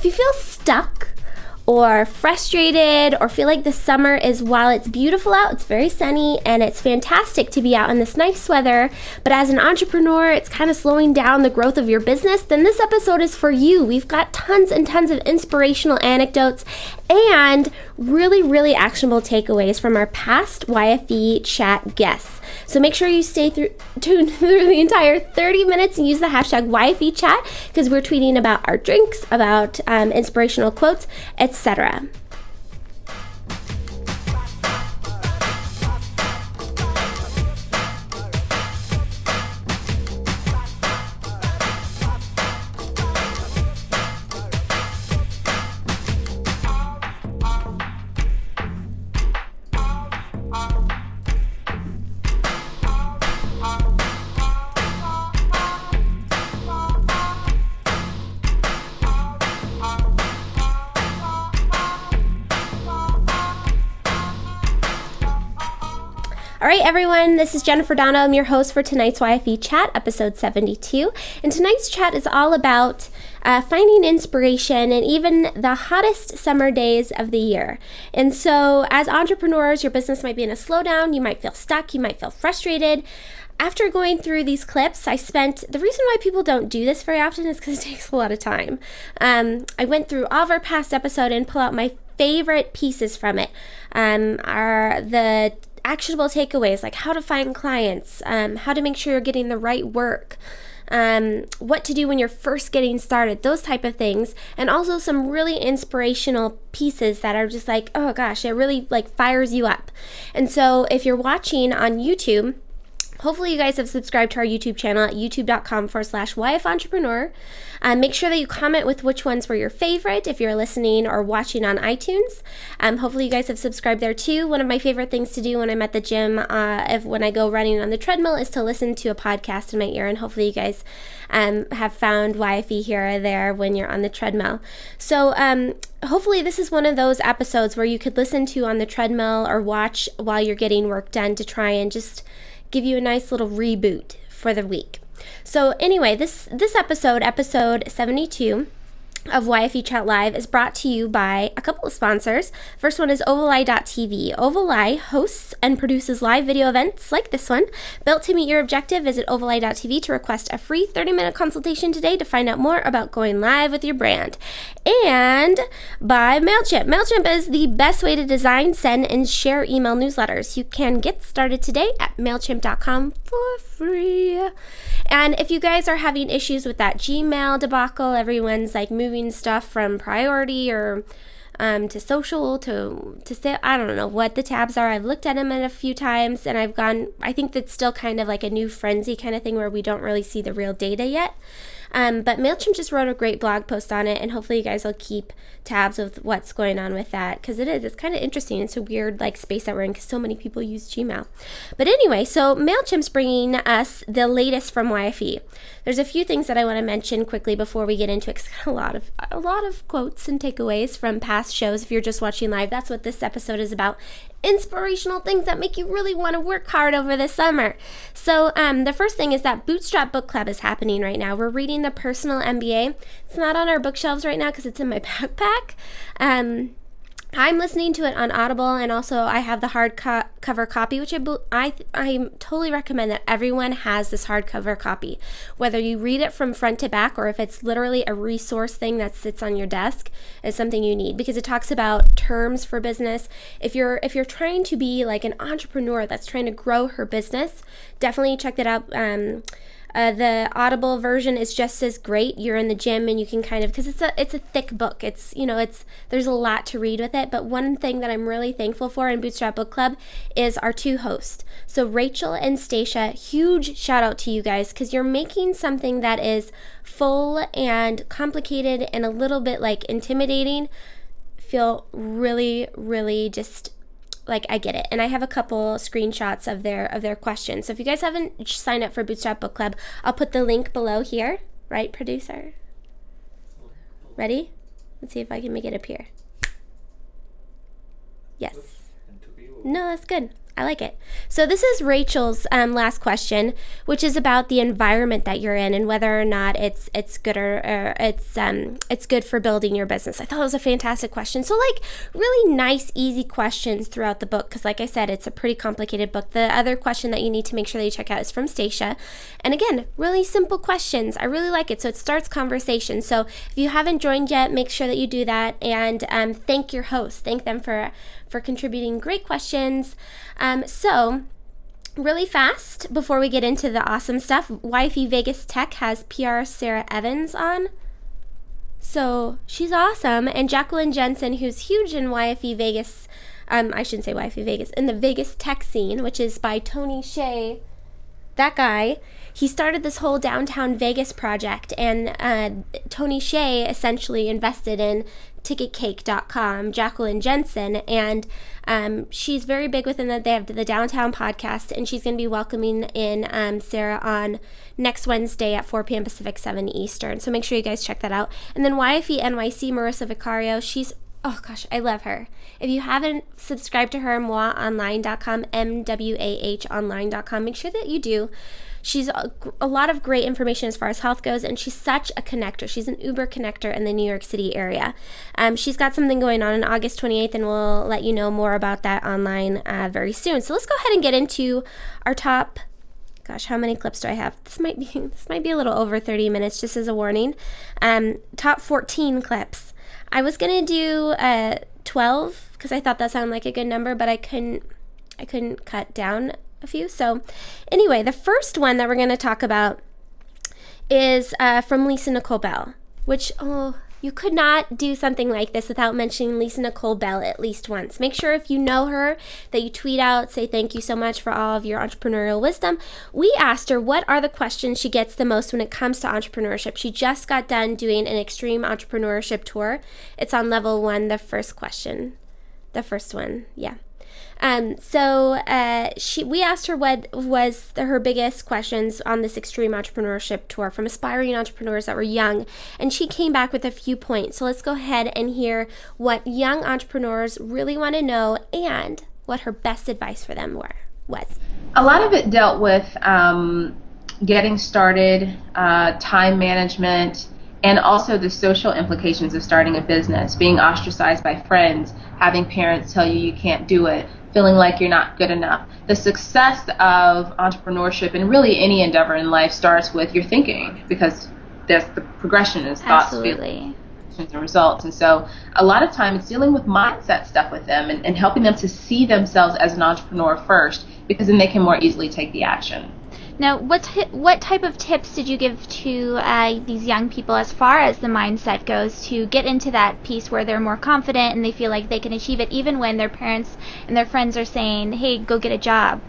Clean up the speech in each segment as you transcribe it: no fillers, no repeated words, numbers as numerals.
if you feel stuck or frustrated or feel like the summer is, while it's beautiful out, it's very sunny and it's fantastic to be out in this nice weather, but as an entrepreneur, it's kind of slowing down the growth of your business, then this episode is for you. We've got tons and tons of inspirational anecdotes and really actionable takeaways from our past YFE chat guests. So make sure you stay tuned through the entire 30 minutes and use the hashtag YFE chat, because we're tweeting about our drinks, about inspirational quotes, etc. All right, everyone, this is Jennifer Dono. I'm your host for tonight's YFE Chat, episode 72. And tonight's chat is all about finding inspiration in even the hottest summer days of the year. And so as entrepreneurs, your business might be in a slowdown. You might feel stuck. You might feel frustrated. After going through these clips, the reason why people don't do this very often is because it takes a lot of time. I went through all of our past episode and pull out my favorite pieces from it. Are the actionable takeaways, like how to find clients, how to make sure you're getting the right work, what to do when you're first getting started, those type of things, and also some really inspirational pieces that are just like, oh gosh, it really like fires you up. And so if you're watching on YouTube, hopefully you guys have subscribed to our YouTube channel at youtube.com/YFentrepreneur. Make sure that you comment with which ones were your favorite if you're listening or watching on iTunes. Hopefully you guys have subscribed there too. One of my favorite things to do when I'm at the gym, when I go running on the treadmill, is to listen to a podcast in my ear, and hopefully you guys have found YFE here or there when you're on the treadmill. So hopefully this is one of those episodes where you could listen to on the treadmill or watch while you're getting work done to try and just give you a nice little reboot for the week. So anyway, this episode 72 of YFE Chat Live is brought to you by a couple of sponsors. First one is Ovaleye.tv. Ovaleye hosts and produces live video events like this one. Built to meet your objective, visit Ovaleye.tv to request a free 30-minute consultation today to find out more about going live with your brand. And by MailChimp. MailChimp is the best way to design, send, and share email newsletters. You can get started today at MailChimp.com for free. And if you guys are having issues with that Gmail debacle, everyone's like moving stuff from priority or to social to say, I don't know what the tabs are. I've looked at them a few times and I think that's still kind of like a new frenzy kind of thing where we don't really see the real data yet. But MailChimp just wrote a great blog post on it, and hopefully you guys will keep tabs with what's going on with that, because it's kind of interesting. It's a weird like space that we're in because so many people use Gmail. But anyway, so MailChimp's bringing us the latest from YFE. There's a few things that I want to mention quickly before we get into it. A lot of quotes and takeaways from past shows. If you're just watching live, that's what this episode is about. Inspirational things that make you really want to work hard over the summer. So the first thing is that Bootstrap Book Club is happening right now. We're reading The Personal MBA. It's not on our bookshelves right now because it's in my backpack. I'm listening to it on Audible, and also I have the hardcover copy, which I totally recommend that everyone has this hardcover copy. Whether you read it from front to back or if it's literally a resource thing that sits on your desk, is something you need, because it talks about terms for business. If you're trying to be like an entrepreneur that's trying to grow her business, definitely check that out. The Audible version is just as great. You're in the gym and you can kind of, because it's a thick book. There's a lot to read with it. But one thing that I'm really thankful for in Bootstrap Book Club is our two hosts. So Rachel and Stacia, huge shout out to you guys, because you're making something that is full and complicated and a little bit like intimidating feel really, really just like I get it. And I have a couple screenshots of their questions. So if you guys haven't signed up for Bootstrap Book Club, I'll put the link below here. Right, producer? Ready? Let's see if I can make it appear. Yes. No, that's good. I like it. So this is Rachel's last question, which is about the environment that you're in and whether or not it's good or it's good for building your business. I thought it was a fantastic question. So like really nice, easy questions throughout the book, because like I said, it's a pretty complicated book. The other question that you need to make sure that you check out is from Stacia. And again, really simple questions. I really like it. So it starts conversation. So if you haven't joined yet, make sure that you do that, and thank your host. Thank them for contributing great questions. So really fast, before we get into the awesome stuff, YFE Vegas Tech has PR Sarah Evans on. So she's awesome. And Jacqueline Jensen, who's huge in YFE Vegas, I shouldn't say YFE Vegas, in the Vegas tech scene, which is by Tony Hsieh. That guy, he started this whole downtown Vegas project, and Tony Hsieh essentially invested in ticketcake.com, Jacqueline Jensen, and she's very big within that. They have the Downtown podcast, and she's going to be welcoming in Sarah on next Wednesday at 4 p.m. Pacific, 7 Eastern. So make sure you guys check that out. And then YFE NYC, Marissa Vicario, oh gosh, I love her. If you haven't subscribed to her, mwaonline.com, MWAHonline.com, make sure that you do. She's a lot of great information as far as health goes, and she's such a connector. She's an Uber connector in the New York City area. She's got something going on August 28th, and we'll let you know more about that online very soon. So let's go ahead and get into our top. Gosh, how many clips do I have? This might be a little over 30 minutes, just as a warning. Top 14 clips. I was gonna do 12 because I thought that sounded like a good number, but I couldn't cut down a few. So anyway, the first one that we're going to talk about is from Lisa Nicole Bell, which, you could not do something like this without mentioning Lisa Nicole Bell at least once. Make sure if you know her that you tweet out, say thank you so much for all of your entrepreneurial wisdom. We asked her what are the questions she gets the most when it comes to entrepreneurship. She just got done doing an extreme entrepreneurship tour. It's on level 1, the first one, yeah. We asked her what was her biggest questions on this extreme entrepreneurship tour from aspiring entrepreneurs that were young, and she came back with a few points. So let's go ahead and hear what young entrepreneurs really want to know and what her best advice for them was. A lot of it dealt with getting started, time management, and also the social implications of starting a business, being ostracized by friends, having parents tell you can't do it, feeling like you're not good enough. The success of entrepreneurship and really any endeavor in life starts with your thinking, because there's the progression is thoughts, feelings, and results. And so a lot of time it's dealing with mindset stuff with them and helping them to see themselves as an entrepreneur first, because then they can more easily take the action. Now, what type of tips did you give to these young people as far as the mindset goes to get into that piece where they're more confident and they feel like they can achieve it even when their parents and their friends are saying, hey, go get a job?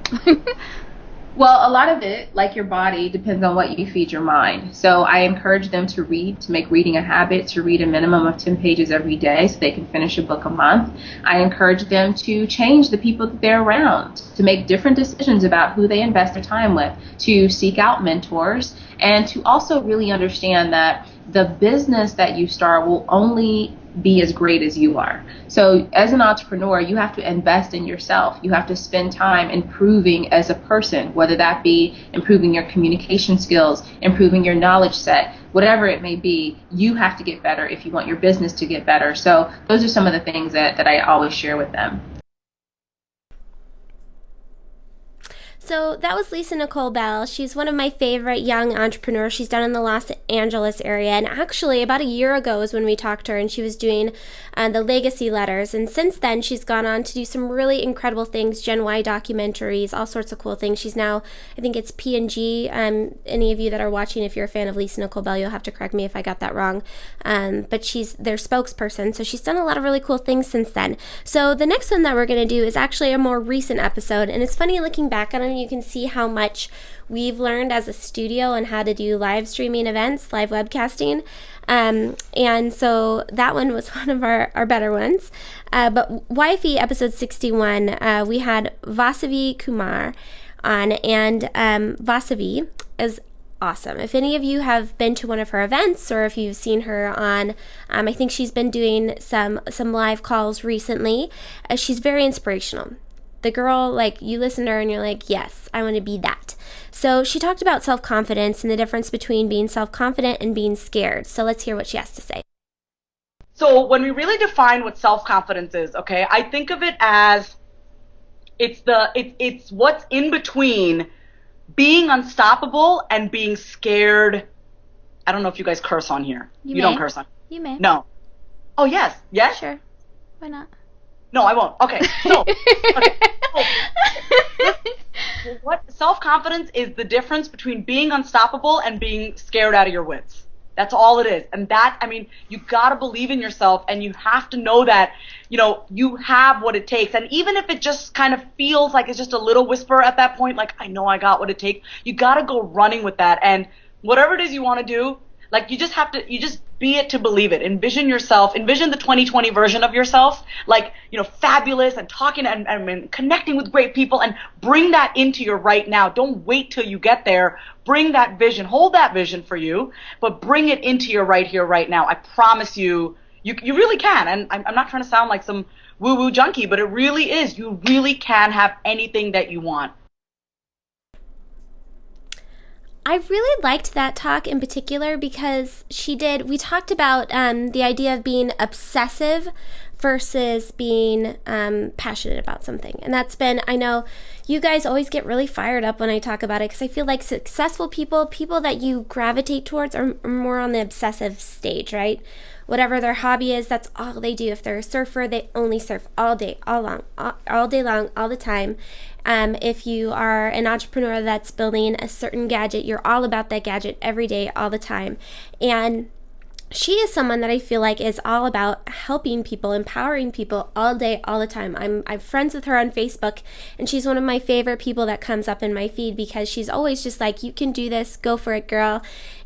Well, a lot of it, like your body, depends on what you feed your mind. So I encourage them to read, to make reading a habit, to read a minimum of 10 pages every day so they can finish a book a month. I encourage them to change the people that they're around, to make different decisions about who they invest their time with, to seek out mentors, and to also really understand that the business that you start will only be as great as you are. So as an entrepreneur, you have to invest in yourself. You have to spend time improving as a person, whether that be improving your communication skills, improving your knowledge set, whatever it may be. You have to get better if you want your business to get better. So those are some of the things that I always share with them. So that was Lisa Nicole Bell. She's one of my favorite young entrepreneurs. She's down in the Los Angeles area. And actually, about a year ago is when we talked to her, and she was doing the legacy letters. And since then, she's gone on to do some really incredible things, Gen Y documentaries, all sorts of cool things. She's now, I think it's P&G. Any of you that are watching, if you're a fan of Lisa Nicole Bell, you'll have to correct me if I got that wrong. But she's their spokesperson. So she's done a lot of really cool things since then. So the next one that we're going to do is actually a more recent episode. And it's funny looking back on it. You can see how much we've learned as a studio and how to do live streaming events, live webcasting. And so that one was one of our better ones. But YFE episode 61, we had Vasavi Kumar on, and Vasavi is awesome. If any of you have been to one of her events, or if you've seen her on, I think she's been doing some live calls recently, she's very inspirational. the girl, like, you listen to her and you're like, yes, I want to be that. So she talked about self-confidence and the difference between being self-confident and being scared. So let's hear what she has to say. So when we really define what self-confidence is, okay, I think of it as it's what's in between being unstoppable and being scared. I don't know if you guys curse on here. You don't curse on. You may. No. Oh, yes. Yes? Sure. Why not? No, I won't. Okay. So, what self-confidence is the difference between being unstoppable and being scared out of your wits. That's all it is. And that, I mean, you gotta believe in yourself, and you have to know that, you know, you have what it takes. And even if it just kind of feels like it's just a little whisper at that point, like, I know I got what it takes, you gotta go running with that. And whatever it is you want to do, like, you just be it to believe it. Envision yourself, envision the 2020 version of yourself, like, you know, fabulous and talking and connecting with great people, and bring that into your right now. Don't wait till you get there. Bring that vision, hold that vision for you, but bring it into your right here, right now. I promise you, you really can. And I'm not trying to sound like some woo-woo junkie, but it really is. You really can have anything that you want. I really liked that talk in particular because we talked about the idea of being obsessive versus being passionate about something. And that's been, I know you guys always get really fired up when I talk about it, because I feel like successful people that you gravitate towards are more on the obsessive stage, right? Whatever their hobby is, that's all they do. If they're a surfer, they only surf all day, all day long, all the time. If you are an entrepreneur that's building a certain gadget, you're all about that gadget every day, all the time. And she is someone that I feel like is all about helping people, empowering people all day, all the time. I'm friends with her on Facebook, and she's one of my favorite people that comes up in my feed, because she's always just like, you can do this, go for it, girl.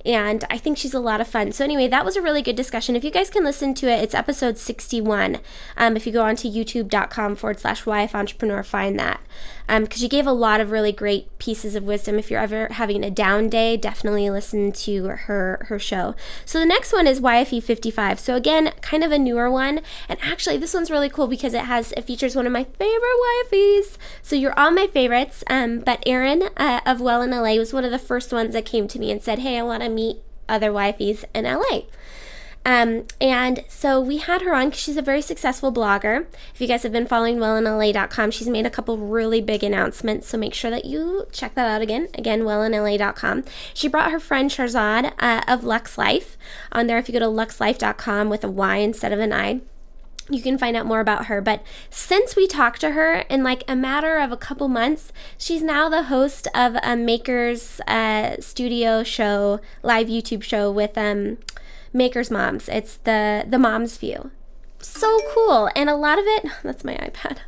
And I think she's a lot of fun. So anyway, that was a really good discussion. If you guys can listen to it, it's episode 61. If you go onto youtube.com/YFentrepreneur, find that. Because she gave a lot of really great pieces of wisdom. If you're ever having a down day, definitely listen to her show. So the next one is YFE 55. So again, kind of a newer one. And actually, this one's really cool because it features one of my favorite YFEs. So you're all my favorites. But Erin of Well in LA was one of the first ones that came to me and said, hey, I want to meet other YFEs in LA. And so we had her on because she's a very successful blogger. If you guys have been following wellinla.com, she's made a couple really big announcements, so make sure that you check that out again, wellinla.com. She brought her friend Sharzad of Lux Life on there. If you go to luxlife.com with a Y instead of an I, you can find out more about her. But since we talked to her, in like a matter of a couple months, she's now the host of a Maker's studio show, live YouTube show with Maker's Moms. It's the Mom's View. So cool. And a lot of it, that's my iPad.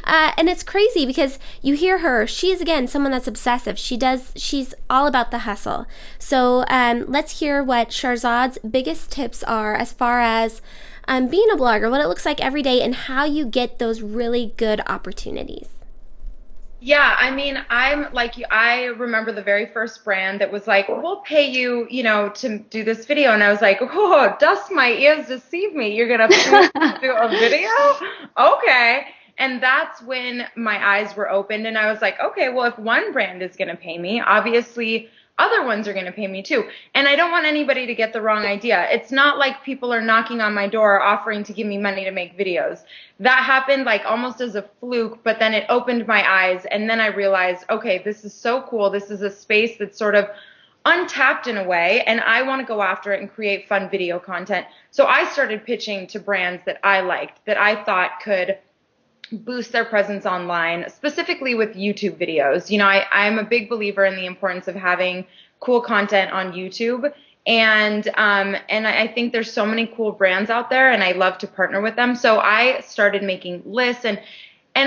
And it's crazy because you hear her, she's again someone that's obsessive. She's all about the hustle. So let's hear what Sharzad's biggest tips are as far as being a blogger, what it looks like every day, and how you get those really good opportunities. Yeah, I mean, I'm like you. I remember the very first brand that was like, we'll pay you, to do this video. And I was like, oh, dust my ears, deceive me. You're going to do a video? Okay. And that's when my eyes were opened. And I was like, okay, well, if one brand is going to pay me, obviously other ones are going to pay me too. And I don't want anybody to get the wrong idea. It's not like people are knocking on my door offering to give me money to make videos. That happened like almost as a fluke, but then it opened my eyes. And then I realized, okay, this is so cool. This is a space that's sort of untapped in a way, and I want to go after it and create fun video content. So I started pitching to brands that I liked, that I thought could boost their presence online, specifically with YouTube videos. I'm a big believer in the importance of having cool content on YouTube. And I think there's so many cool brands out there, and I love to partner with them. So I started making lists, and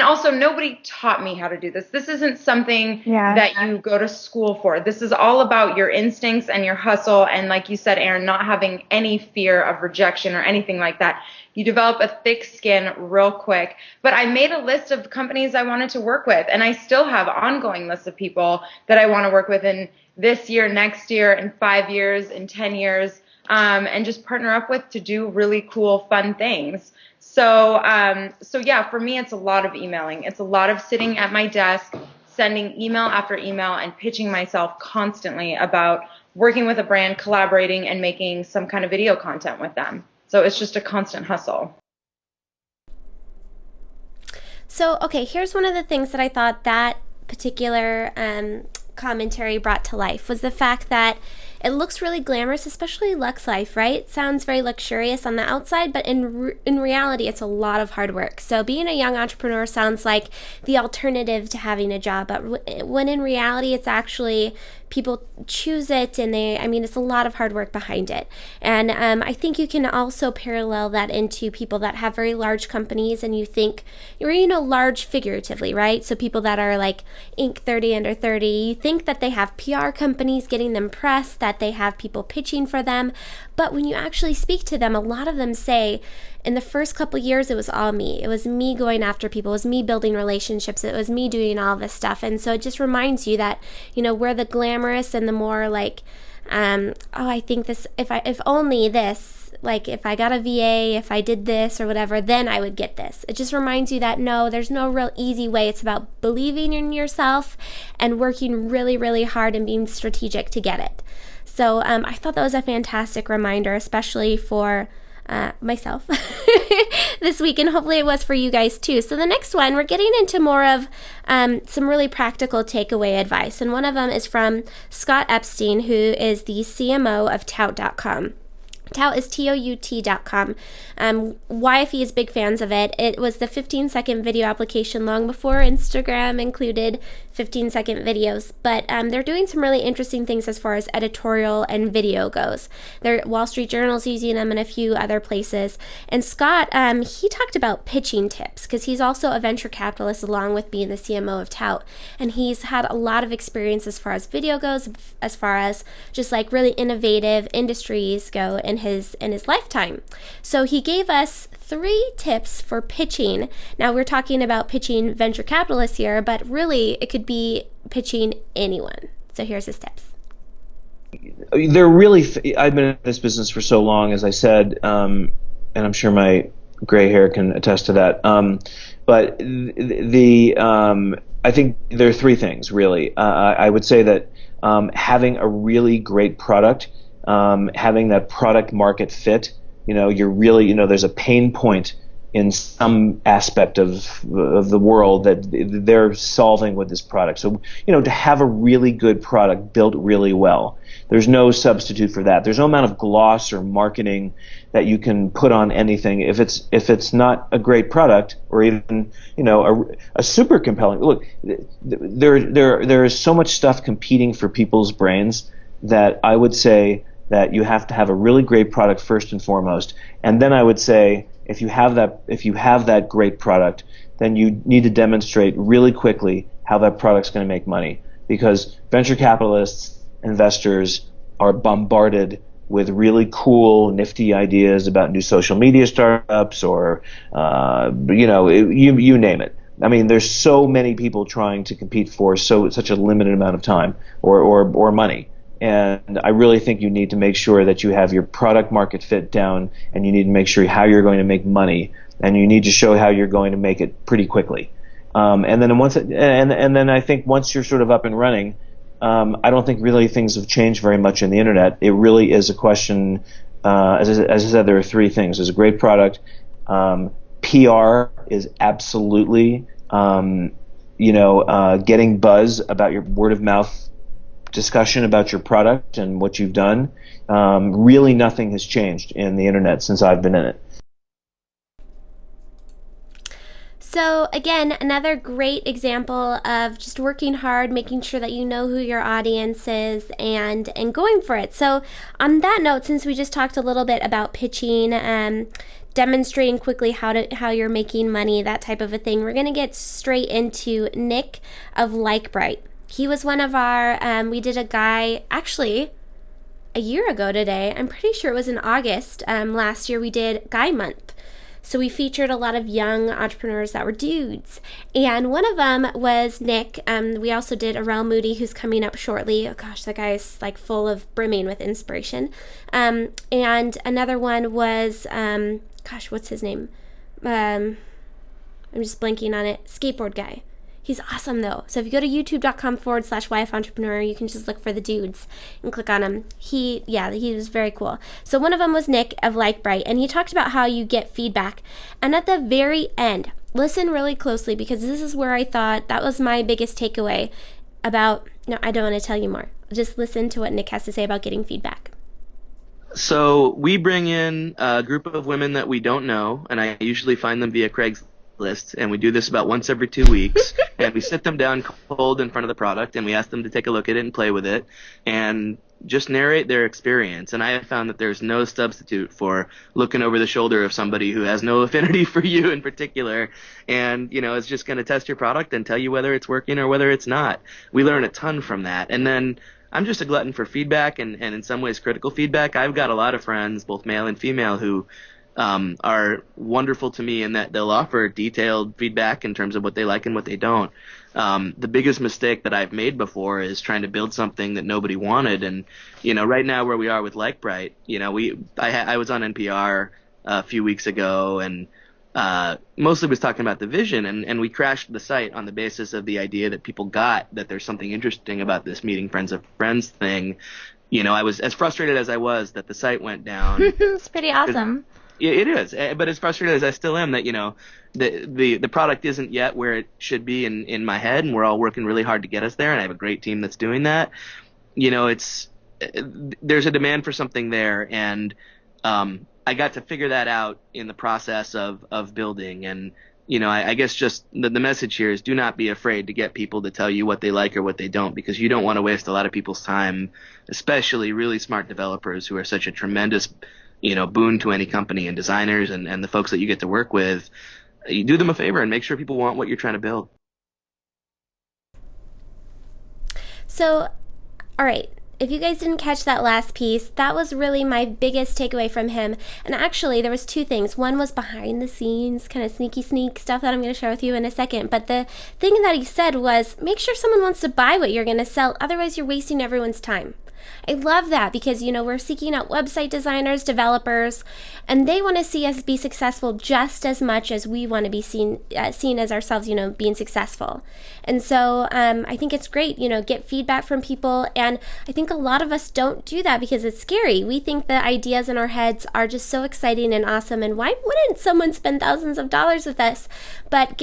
also nobody taught me how to do this. This isn't something that you go to school for. This is all about your instincts and your hustle. And like you said, Erin, not having any fear of rejection or anything like that. You develop a thick skin real quick. But I made a list of companies I wanted to work with, and I still have ongoing lists of people that I want to work with in this year, next year, in 5 years, in 10 years. and just partner up with to do really cool, fun things. So yeah, for me, it's a lot of emailing. It's a lot of sitting at my desk, sending email after email and pitching myself constantly about working with a brand, collaborating, and making some kind of video content with them. So it's just a constant hustle. So, okay, here's one of the things that I thought that particular commentary brought to life was the fact that it looks really glamorous, especially Lux Life, right? It sounds very luxurious on the outside, but in reality, it's a lot of hard work. So being a young entrepreneur sounds like the alternative to having a job, but when in reality, it's actually people choose it, and it's a lot of hard work behind it. And I think you can also parallel that into people that have very large companies, and you think, large figuratively, right? So people that are like Inc. 30 under 30, you think that they have PR companies getting them press, that they have people pitching for them. But when you actually speak to them, a lot of them say, in the first couple years, it was all me. It was me going after people. It was me building relationships. It was me doing all this stuff. And so it just reminds you that, we're the glamorous and the more like, I think this, if only this, like if I got a VA, if I did this or whatever, then I would get this. It just reminds you that no, there's no real easy way. It's about believing in yourself and working really, really hard and being strategic to get it. So I thought that was a fantastic reminder, especially for myself this week, and hopefully it was for you guys too. So the next one, we're getting into more of some really practical takeaway advice, and one of them is from Scott Epstein, who is the CMO of tout.com. Tout is tout.com. YFE is big fans of it. It was the 15-second video application long before Instagram included 15-second videos, but they're doing some really interesting things as far as editorial and video goes. Wall Street Journal's using them in a few other places. And Scott, he talked about pitching tips because he's also a venture capitalist along with being the CMO of Tout, and he's had a lot of experience as far as video goes, as far as just like really innovative industries go in his lifetime. So he gave us 3 tips for pitching. Now we're talking about pitching venture capitalists here, but really it could be pitching anyone. So here's his tips. They're really, I've been in this business for so long, as I said, and I'm sure my gray hair can attest to that. But I think there are 3 things really. I would say that having a really great product, having that product market fit, you're really, there's a pain point in some aspect of the world that they're solving with this product. So, to have a really good product built really well, there's no substitute for that. There's no amount of gloss or marketing that you can put on anything if it's not a great product, or even, a super compelling. Look, there is so much stuff competing for people's brains that I would say that you have to have a really great product first and foremost. And then I would say, if you have that great product, then you need to demonstrate really quickly how that product's going to make money, because venture capitalists, investors are bombarded with really cool, nifty ideas about new social media startups, or you name it. I mean, there's so many people trying to compete for such a limited amount of time or money. And I really think you need to make sure that you have your product market fit down, and you need to make sure how you're going to make money, and you need to show how you're going to make it pretty quickly. And then I think once you're sort of up and running, I don't think really things have changed very much in the internet. It really is a question. As I said, there are 3 things. There's a great product. PR is absolutely, getting buzz about your word of mouth discussion about your product and what you've done. Really nothing has changed in the internet since I've been in it. So again, another great example of just working hard, making sure that you know who your audience is, and going for it. So on that note, since we just talked a little bit about pitching, demonstrating quickly how you're making money, that type of a thing, we're going to get straight into Nick of LikeBright. He was one of our, we did a guy, actually, a year ago today. I'm pretty sure it was in August last year, we did Guy Month. So we featured a lot of young entrepreneurs that were dudes. And one of them was Nick. We also did Arel Moody, who's coming up shortly. Oh gosh, that guy's like full of brimming with inspiration. And another one was, gosh, what's his name? I'm just blanking on it. Skateboard guy. He's awesome though. So if you go to youtube.com/YF Entrepreneur, you can just look for the dudes and click on him. He was very cool. So one of them was Nick of Likebright, and he talked about how you get feedback. And at the very end, listen really closely, because this is where I thought that was my biggest takeaway about, no, I don't want to tell you more. Just listen to what Nick has to say about getting feedback. So we bring in a group of women that we don't know, and I usually find them via Craigslist, and we do this about once every 2 weeks, and we sit them down cold in front of the product, and we ask them to take a look at it and play with it, and just narrate their experience. And I have found that there's no substitute for looking over the shoulder of somebody who has no affinity for you in particular, and, you know, is just going to test your product and tell you whether it's working or whether it's not. We learn a ton from that. And then I'm just a glutton for feedback, and in some ways critical feedback. I've got a lot of friends, both male and female, who are wonderful to me in that they'll offer detailed feedback in terms of what they like and what they don't. The biggest mistake that I've made before is trying to build something that nobody wanted. And, you know, right now where we are with Likebright, you know, I was on NPR a few weeks ago, and mostly was talking about the vision, and we crashed the site on the basis of the idea that people got that there's something interesting about this meeting friends of friends thing. You know, I was as frustrated as I was that the site went down. It's pretty awesome. It is, but as frustrated as I still am that, you know, the product isn't yet where it should be in my head, and we're all working really hard to get us there, and I have a great team that's doing that. You know, there's a demand for something there, and I got to figure that out in the process of building. And, you know, I guess just the message here is do not be afraid to get people to tell you what they like or what they don't, because you don't want to waste a lot of people's time, especially really smart developers who are such a tremendous, you know, boon to any company, and designers and the folks that you get to work with. You do them a favor and make sure people want what you're trying to build. So, all right. If you guys didn't catch that last piece, that was really my biggest takeaway from him. And actually, there was two things. One was behind the scenes, kind of sneak stuff that I'm going to share with you in a second. But the thing that he said was, make sure someone wants to buy what you're going to sell. Otherwise, you're wasting everyone's time. I love that, because, you know, we're seeking out website designers, developers, and they want to see us be successful just as much as we want to be seen as ourselves, you know, being successful. And so I think it's great, you know, get feedback from people. And I think a lot of us don't do that because it's scary. We think the ideas in our heads are just so exciting and awesome, and why wouldn't someone spend thousands of dollars with us? But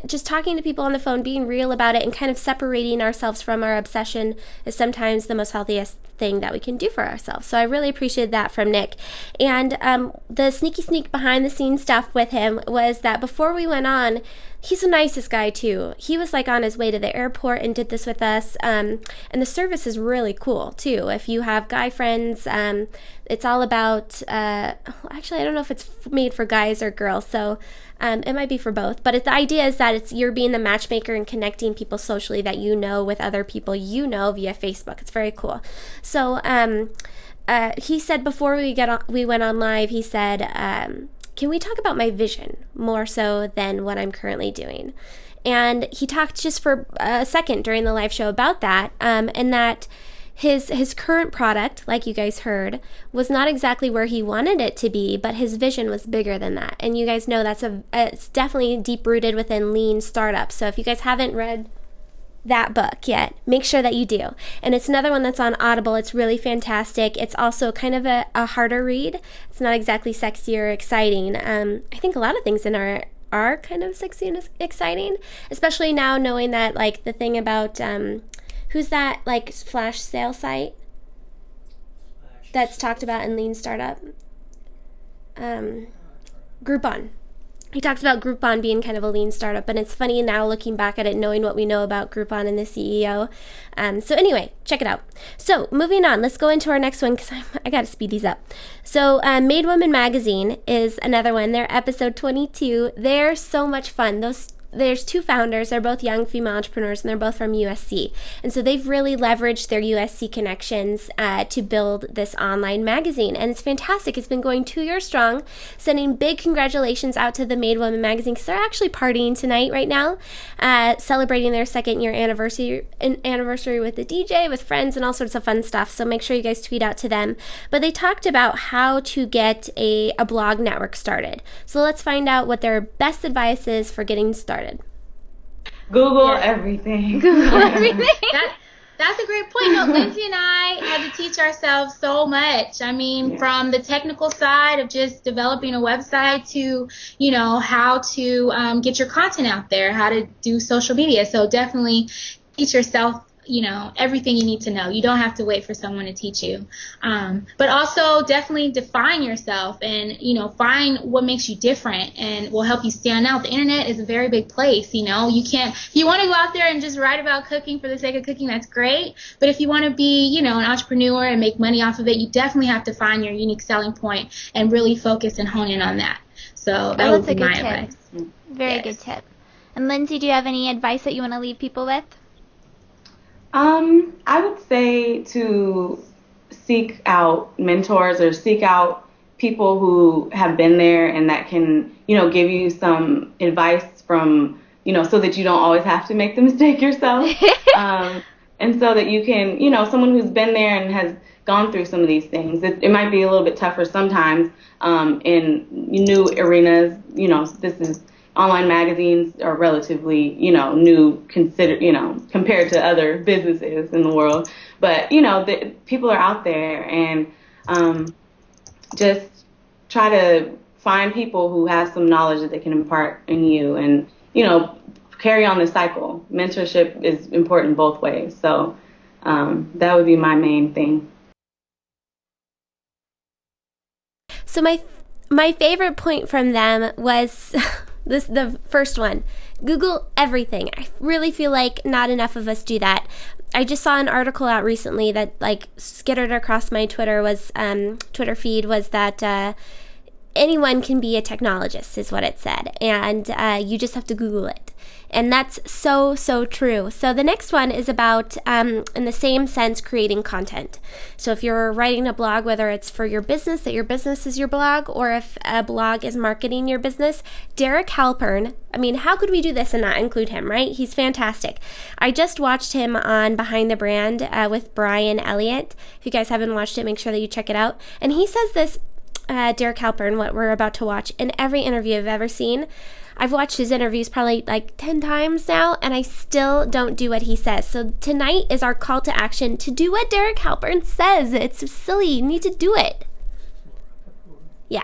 just talking to people on the phone, being real about it, and kind of separating ourselves from our obsession is sometimes the most healthiest thing that we can do for ourselves. So I really appreciated that from Nick. And the sneak behind the scenes stuff with him was that before we went on, he's the nicest guy too. He was like on his way to the airport and did this with us. And the service is really cool too. If you have guy friends, it's all about, actually I don't know if it's made for guys or girls, so it might be for both, but the idea is that you're being the matchmaker and connecting people socially that you know with other people you know via Facebook. It's very cool. So he said before we went on live, he said, can we talk about my vision more so than what I'm currently doing? And he talked just for a second during the live show about that, and that his current product, like you guys heard, was not exactly where he wanted it to be, but his vision was bigger than that. And you guys know it's definitely deep rooted within lean startup. So if you guys haven't read that book yet, make sure that you do. And it's another one that's on Audible. It's really fantastic. It's also kind of a harder read. It's not exactly sexy or exciting. I think a lot of things in are kind of sexy and exciting, especially now knowing that, like, the thing about who's that, like, flash sale site that's talked about in Lean Startup? Groupon. He talks about Groupon being kind of a lean startup, and it's funny now looking back at it, knowing what we know about Groupon and the CEO. So anyway, check it out. So moving on, let's go into our next one, because I got to speed these up. So Made Woman Magazine is another one. They're episode 22. They're so much fun. Those there's two founders. They're both young female entrepreneurs, and they're both from USC. And so they've really leveraged their USC connections to build this online magazine. And it's fantastic. It's been going 2 years strong. Sending big congratulations out to the Made Woman magazine, because they're actually partying tonight right now, celebrating their 2nd-year anniversary with the DJ, with friends, and all sorts of fun stuff. So make sure you guys tweet out to them. But they talked about how to get a blog network started. So let's find out what their best advice is for getting started. Google everything. Google everything. That's a great point. No, Lindsay and I had to teach ourselves so much. I mean, from the technical side of just developing a website to, how to get your content out there, how to do social media. So definitely teach yourself, everything you need to know. You don't have to wait for someone to teach you. But also definitely define yourself and, find what makes you different and will help you stand out. The internet is a very big place, you can't, if you want to go out there and just write about cooking for the sake of cooking, that's great. But if you want to be, an entrepreneur and make money off of it, you definitely have to find your unique selling point and really focus and hone in on that. So that would be my advice. Very good tip. And Lindsay, do you have any advice that you want to leave people with? I would say to seek out mentors or seek out people who have been there and that can, give you some advice from, so that you don't always have to make the mistake yourself. And so that you can, someone who's been there and has gone through some of these things. It might be a little bit tougher sometimes in new arenas. This is online magazines are relatively, new compared to other businesses in the world. But, the people are out there, and just try to find people who have some knowledge that they can impart in you and, carry on the cycle. Mentorship is important both ways. So that would be my main thing. So my favorite point from them was the first one. Google everything. I really feel like not enough of us do that. I just saw an article out recently that skittered across my Twitter feed was that anyone can be a technologist, is what it said, and you just have to Google it. And that's so, so true. So the next one is about, in the same sense, creating content. So if you're writing a blog, whether it's for your business, that your business is your blog, or if a blog is marketing your business, Derek Halpern, how could we do this and not include him, right? He's fantastic. I just watched him on Behind the Brand with Brian Elliott. If you guys haven't watched it, make sure that you check it out. And he says this, Derek Halpern, what we're about to watch, in every interview I've ever seen. I've watched his interviews probably 10 times now, and I still don't do what he says. So tonight is our call to action to do what Derek Halpern says. It's silly. You need to do it. Yeah.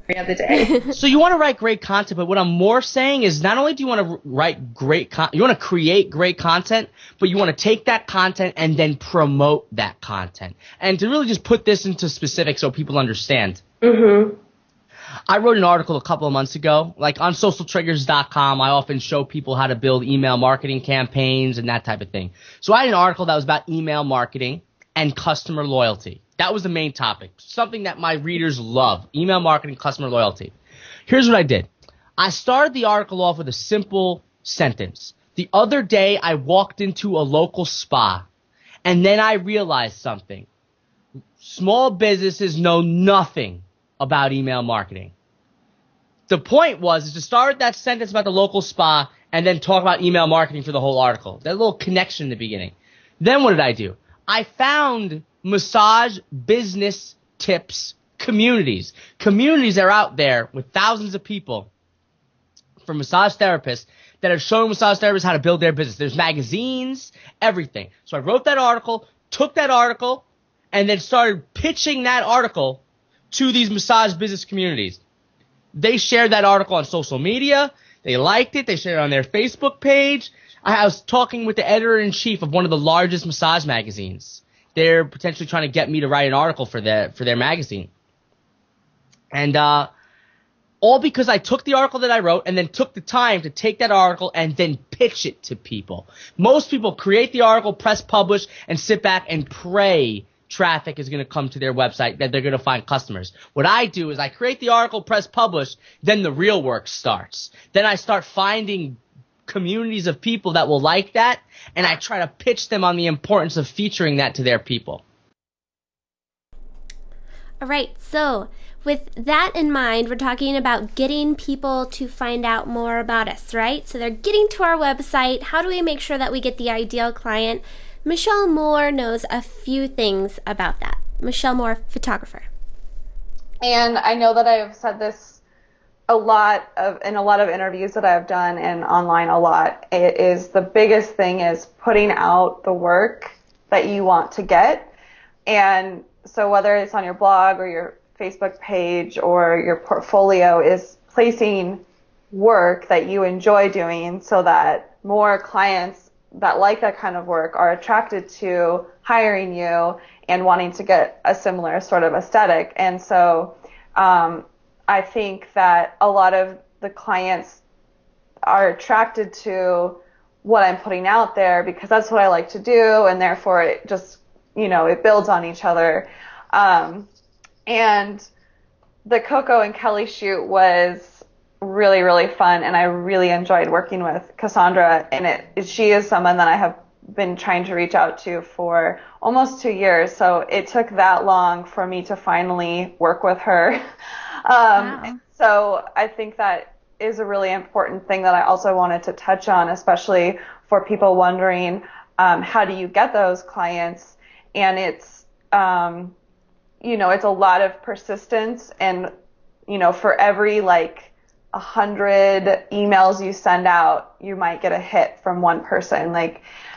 Every other day. So you want to write great content, but what I'm more saying is not only do you want to write great you want to create great content, but you want to take that content and then promote that content. And to really just put this into specifics so people understand. Mm-hmm. I wrote an article a couple of months ago, on socialtriggers.com. I often show people how to build email marketing campaigns and that type of thing. So I had an article that was about email marketing and customer loyalty. That was the main topic, something that my readers love, email marketing, customer loyalty. Here's what I did. I started the article off with a simple sentence. The other day I walked into a local spa, and then I realized something. Small businesses know nothing about email marketing. The point is to start that sentence about the local spa and then talk about email marketing for the whole article. That little connection in the beginning. Then what did I do? I found massage business tips communities. Communities are out there with thousands of people for massage therapists that are showing massage therapists how to build their business. There's magazines, everything. So I wrote that article, took that article, and then started pitching that article to these massage business communities. They shared that article on social media. They liked it. They shared it on their Facebook page. I was talking with the editor-in-chief of one of the largest massage magazines. They're potentially trying to get me to write an article for their magazine. And all because I took the article that I wrote and then took the time to take that article and then pitch it to people. Most people create the article, press publish, and sit back and pray traffic is going to come to their website, that they're going to find customers. What I do is I create the article, press publish, then the real work starts. Then I start finding communities of people that will like that, and I try to pitch them on the importance of featuring that to their people. All right, so with that in mind, we're talking about getting people to find out more about us, right? So they're getting to our website. How do we make sure that we get the ideal client? Michelle Moore knows a few things about that. Michelle Moore, photographer. And I know that I've said this in a lot of interviews that I've done and online a lot. It is the biggest thing is putting out the work that you want to get. And so whether it's on your blog or your Facebook page or your portfolio, is placing work that you enjoy doing so that more clients that like that kind of work are attracted to hiring you and wanting to get a similar sort of aesthetic. And so I think that a lot of the clients are attracted to what I'm putting out there because that's what I like to do, and therefore it just, it builds on each other. And the Coco and Kelly shoot was really, really fun, and I really enjoyed working with Cassandra, and she is someone that I have been trying to reach out to for almost 2 years, so it took that long for me to finally work with her. Wow. So I think that is a really important thing that I also wanted to touch on, especially for people wondering, how do you get those clients? And it's, it's a lot of persistence, and, for every 100 emails you send out, you might get a hit from one person.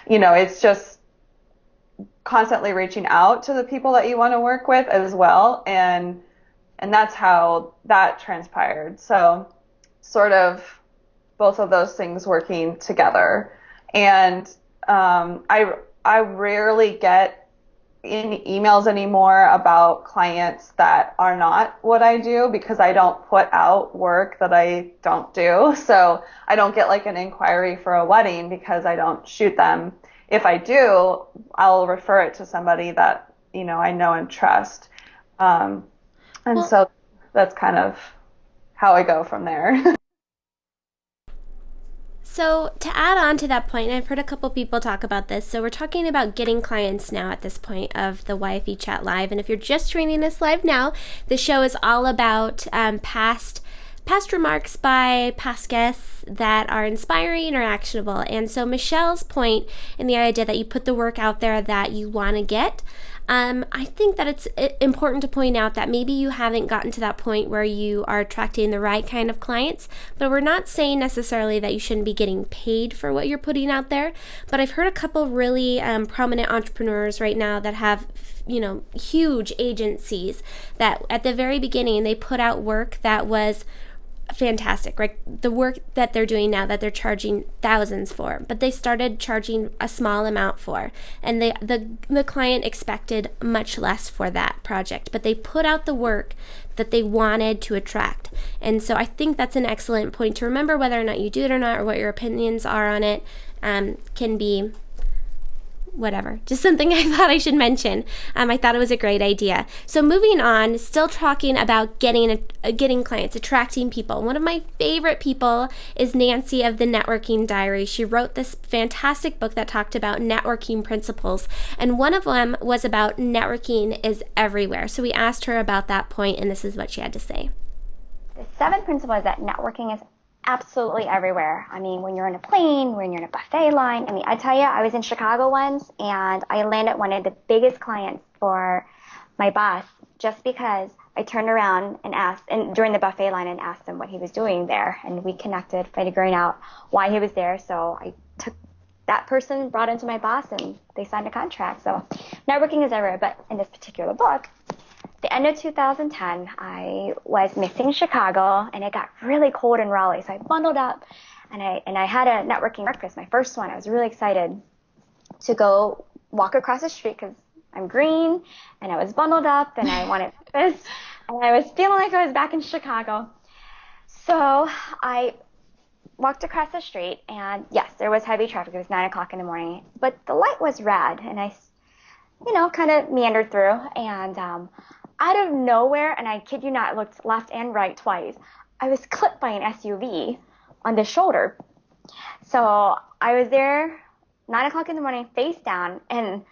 It's just constantly reaching out to the people that you want to work with as well. And that's how that transpired. So sort of both of those things working together. And I rarely get any emails anymore about clients that are not what I do because I don't put out work that I don't do. So I don't get an inquiry for a wedding because I don't shoot them. If I do, I'll refer it to somebody that, I know and trust. So that's kind of how I go from there. So to add on to that point, I've heard a couple people talk about this. So we're talking about getting clients now at this point of the YFE Chat Live. And if you're just joining us live now, the show is all about past remarks by past guests that are inspiring or actionable. And so Michelle's point in the idea that you put the work out there that you want to get, I think that it's important to point out that maybe you haven't gotten to that point where you are attracting the right kind of clients, but we're not saying necessarily that you shouldn't be getting paid for what you're putting out there. But I've heard a couple really prominent entrepreneurs right now that have huge agencies that at the very beginning they put out work that was fantastic, right? The work that they're doing now that they're charging thousands for, but they started charging a small amount for, and the client expected much less for that project, but they put out the work that they wanted to attract. And so I think that's an excellent point to remember. Whether or not you do it or not, or what your opinions are on it, can be whatever, just something I thought I should mention. I thought it was a great idea. So moving on, still talking about getting clients, attracting people. One of my favorite people is Nancy of the Networking Diary. She wrote this fantastic book that talked about networking principles, and one of them was about networking is everywhere. So we asked her about that point, and this is what she had to say. The seventh principle is that networking is absolutely everywhere. I mean, when you're in a plane, when you're in a buffet line. I mean, I tell you, I was in Chicago once, and I landed one of the biggest clients for my boss just because I turned around and asked, and during the buffet line, and asked him what he was doing there, and we connected, figuring out why he was there. So I took that person, brought into my boss, and they signed a contract. So networking is everywhere. But in this particular book, the end of 2010, I was missing Chicago, and it got really cold in Raleigh. So I bundled up, and I had a networking breakfast, my first one. I was really excited to go walk across the street because I'm green, and I was bundled up, and I wanted breakfast, and I was feeling like I was back in Chicago. So I walked across the street, and yes, there was heavy traffic. It was 9 o'clock in the morning, but the light was red, and kind of meandered through. And out of nowhere, and I kid you not, looked left and right twice, I was clipped by an SUV on the shoulder. So I was there 9 o'clock in the morning, face down, and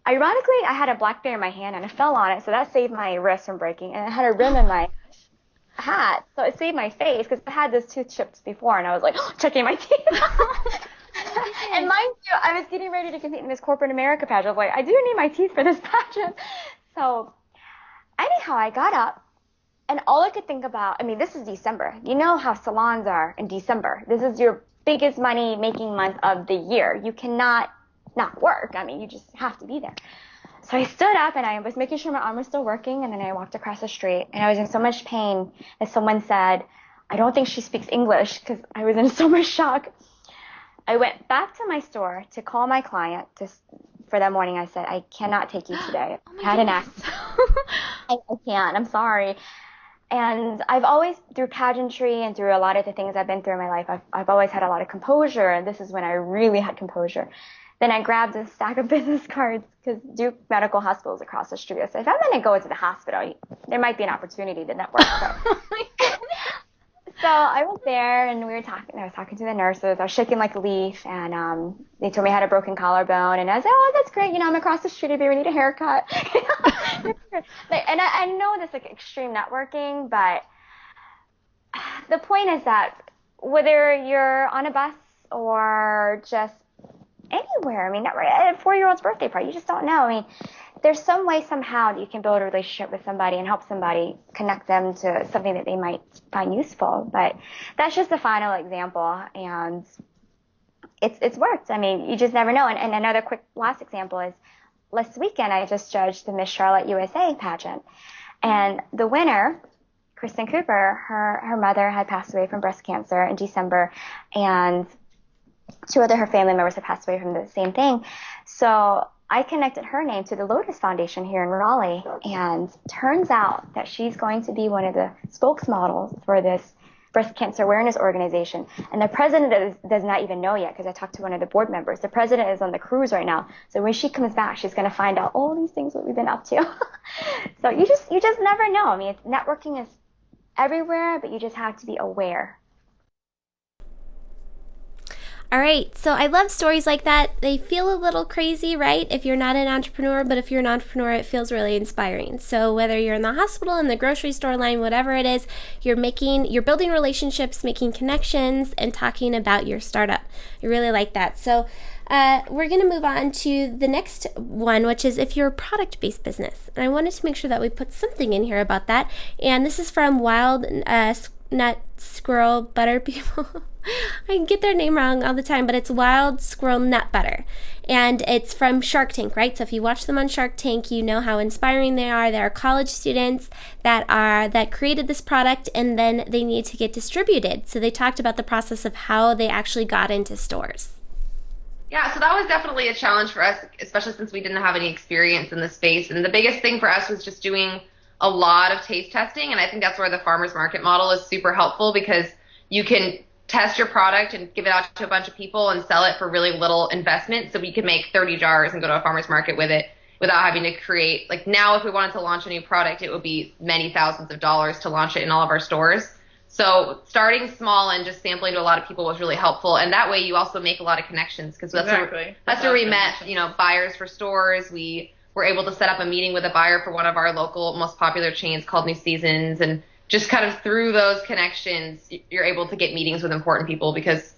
ironically, I had a BlackBerry in my hand and I fell on it, so that saved my wrist from breaking. And I had a rim in my hat, so it saved my face because I had those tooth chips before, and I was like checking my teeth. And mind you, I was getting ready to compete in this corporate America pageant. I was like, I do need my teeth for this pageant. So anyhow, I got up, and all I could think about, this is December. You know how salons are in December. This is your biggest money making month of the year. You cannot not work. You just have to be there. So I stood up and I was making sure my arm was still working, and then I walked across the street, and I was in so much pain that someone said, I don't think she speaks English, because I was in so much shock. I went back to my store to call my client for that morning. I said, I cannot take you today. I had an accident. I can't. I'm sorry. And I've always, through pageantry and through a lot of the things I've been through in my life, I've always had a lot of composure, and this is when I really had composure. Then I grabbed a stack of business cards, because Duke Medical Hospital is across the street. I said, if I'm going to go to the hospital, there might be an opportunity to network. So I was there, and we were talking. I was talking to the nurses. I was shaking like a leaf, and they told me I had a broken collarbone. And I was like, oh, that's great. I'm across the street if you ever need a haircut. And I know this extreme networking, but the point is that whether you're on a bus or just anywhere, at a 4-year-old's birthday party, you just don't know. There's some way somehow that you can build a relationship with somebody and help somebody, connect them to something that they might find useful. But that's just a final example, and it's worked. You just never know. And another quick last example is last weekend I just judged the Miss Charlotte USA pageant, and the winner, Kristen Cooper, her mother had passed away from breast cancer in December, and 2 other her family members had passed away from the same thing. So I connected her name to the Lotus Foundation here in Raleigh, and turns out that she's going to be one of the spokesmodels for this breast cancer awareness organization. And the president does not even know yet, because I talked to one of the board members. The president is on the cruise right now, so when she comes back, she's going to find out all these things that we've been up to. So you just never know. Networking is everywhere, but you just have to be aware. All right, so I love stories like that. They feel a little crazy, right? If you're not an entrepreneur, but if you're an entrepreneur, it feels really inspiring. So whether you're in the hospital, in the grocery store line, whatever it is, you're building relationships, making connections, and talking about your startup. I really like that. So we're going to move on to the next one, which is if you're a product-based business. And I wanted to make sure that we put something in here about that. And this is from Wild Nut Squirrel Butter People. I get their name wrong all the time, but it's Wild Squirrel Nut Butter. And it's from Shark Tank, right? So if you watch them on Shark Tank, you know how inspiring they are. They're college students that created this product, and then they need to get distributed. So they talked about the process of how they actually got into stores. Yeah, so that was definitely a challenge for us, especially since we didn't have any experience in the space. And the biggest thing for us was just doing a lot of taste testing. And I think that's where the farmer's market model is super helpful, because you can test your product and give it out to a bunch of people and sell it for really little investment. So we could make 30 jars and go to a farmer's market with it without having to create, like now if we wanted to launch a new product, it would be many thousands of dollars to launch it in all of our stores. So starting small and just sampling to a lot of people was really helpful. And that way you also make a lot of connections, because that's where we met, buyers for stores. We were able to set up a meeting with a buyer for one of our local most popular chains called New Seasons, and just kind of through those connections, you're able to get meetings with important people, because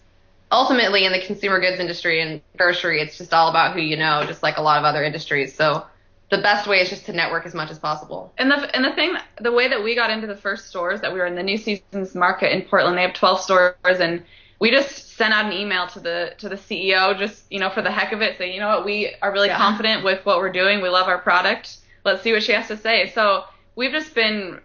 ultimately in the consumer goods industry and grocery, it's just all about who you know, just like a lot of other industries. So the best way is just to network as much as possible. And the way that we got into the first stores, that we were in the New Seasons market in Portland, they have 12 stores, and we just sent out an email to the CEO, just, for the heck of it, saying, we are really confident with what we're doing. We love our product. Let's see what she has to say. So we've just been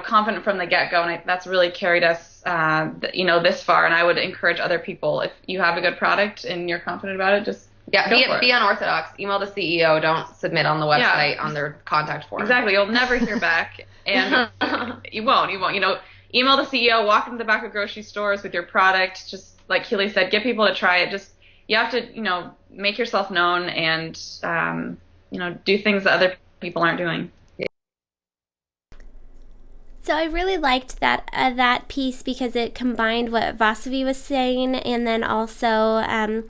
confident from the get-go, and that's really carried us, this far. And I would encourage other people, if you have a good product and you're confident about it, just be unorthodox. Email the CEO. Don't submit on the website on their contact form. Exactly. You'll never hear back, and you won't. Email the CEO. Walk into the back of grocery stores with your product. Just like Keely said, get people to try it. You have to, make yourself known, and do things that other people aren't doing. So I really liked that piece because it combined what Vasavi was saying and then also a